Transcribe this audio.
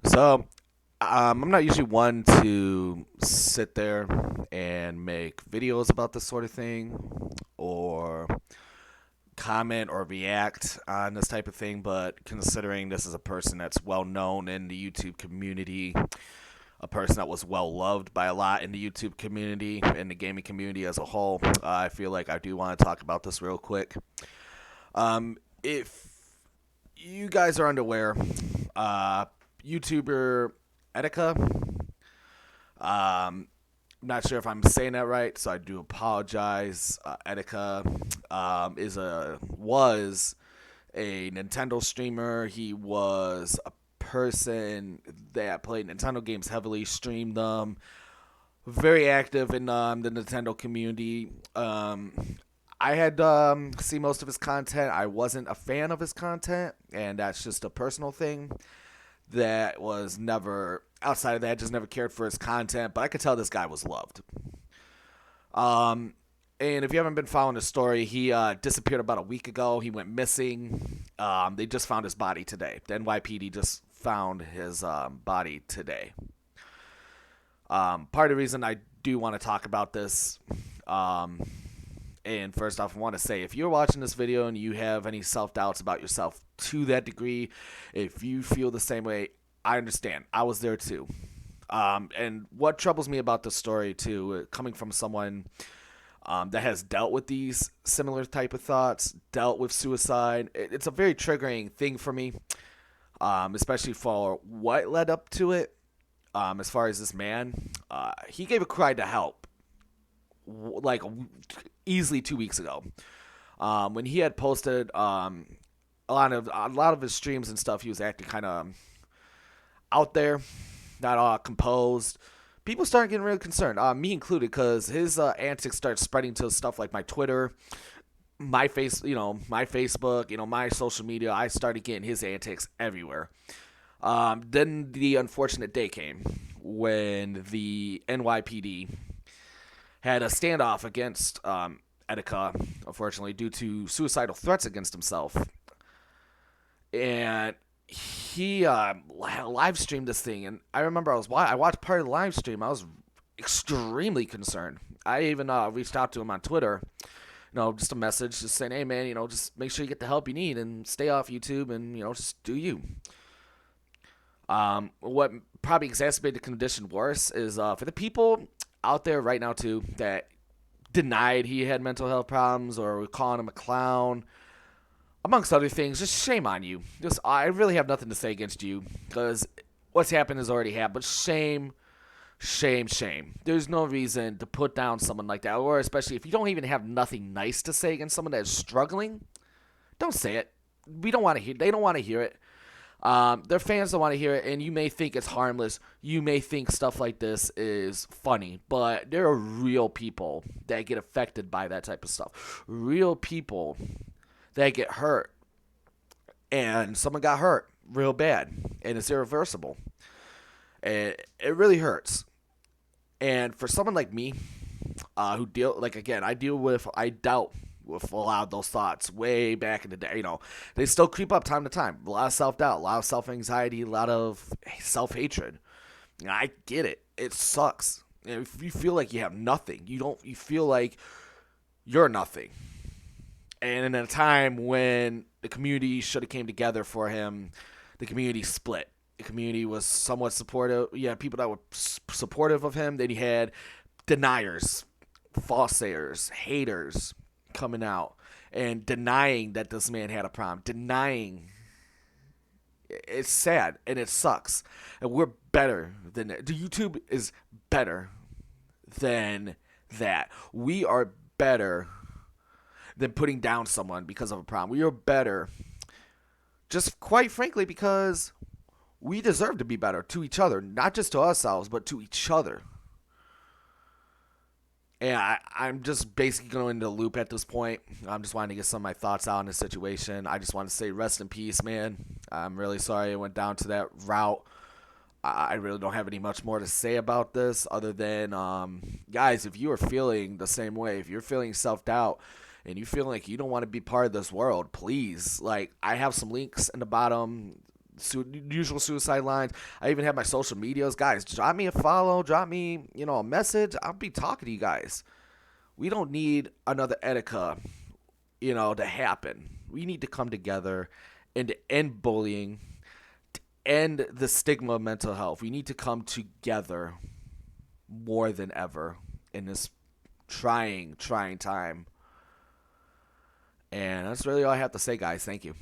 So, I'm not usually one to sit there and make videos about this sort of thing or comment or react on this type of thing, but considering this is a person that's well known in the YouTube community, a person that was well loved by a lot in the YouTube community and the gaming community as a whole, I feel like I do want to talk about this real quick. If you guys are unaware, uh, YouTuber Etika, not sure if I'm saying that right, so I do apologize. Etika was a Nintendo streamer. He was a person that played Nintendo games heavily, streamed them, very active in the Nintendo community. I had seen most of his content. I wasn't a fan of his content, and that's just a personal thing. That was never outside of that. Just never cared for his content, but I could tell this guy was loved. Um, and if you haven't been following the story, he disappeared about a week ago. He went missing. They just found his body today. The NYPD just found his body today. Part of the reason I do want to talk about this, and first off, I want to say if you're watching this video and you have any self doubts about yourself to that degree, if you feel the same way, I understand. I was there too. And what troubles me about this story too, coming from someone that has dealt with these similar type of thoughts, dealt with suicide, it's a very triggering thing for me, especially for what led up to it. As far as this man, he gave a cry to help like easily 2 weeks ago, when he had posted a lot of his streams and stuff. He was acting kind of out there, not all composed. People started getting really concerned, me included, because his antics started spreading to stuff like my Twitter, my Facebook, my social media. I started getting his antics everywhere. Then the unfortunate day came when the NYPD had a standoff against Etika, unfortunately, due to suicidal threats against himself. And he live streamed this thing, and I remember I watched part of the live stream. I was extremely concerned. I even reached out to him on Twitter, just a message, just saying, "Hey man, just make sure you get the help you need and stay off YouTube, and just do you." What probably exacerbated the condition worse is for the people out there right now too that denied he had mental health problems or were calling him a clown, amongst other things. Just shame on you. Just I really have nothing to say against you because what's happened has already happened. But shame, shame, shame. There's no reason to put down someone like that, or especially if you don't even have nothing nice to say against someone that is struggling. Don't say it. We don't want to hear. They don't want to hear it. Their fans don't want to hear it, and you may think it's harmless. You may think stuff like this is funny, but there are real people that get affected by that type of stuff. Real people that get hurt, and someone got hurt real bad, and it's irreversible. And it really hurts. And for someone like me, who I dealt with a lot of those thoughts way back in the day. They still creep up time to time. A lot of self doubt, a lot of self anxiety, a lot of self hatred. I get it. It sucks. If you feel like you have nothing, you feel like you're nothing. And in a time when the community should have came together for him, the community split. The community was somewhat supportive. You had people that were supportive of him. Then you had deniers, falsayers, haters coming out and denying that this man had a problem. Denying. It's sad and it sucks. And we're better than that. YouTube is better than that. We are better than putting down someone because of a problem. We are better, just quite frankly, because we deserve to be better to each other, not just to ourselves, but to each other. And I'm just basically going into the loop at this point. I'm just wanting to get some of my thoughts out on the situation. I just want to say rest in peace, man. I'm really sorry it went down to that route. I really don't have any much more to say about this other than, guys, if you are feeling the same way, if you're feeling self-doubt, and you feel like you don't want to be part of this world, please, I have some links in the bottom usual suicide lines. I even have my social medias. Guys, drop me a follow, drop me, a message. I'll be talking to you guys. We don't need another Etika, to happen. We need to come together and to end bullying, to end the stigma of mental health. We need to come together more than ever in this trying time. And that's really all I have to say, guys. Thank you.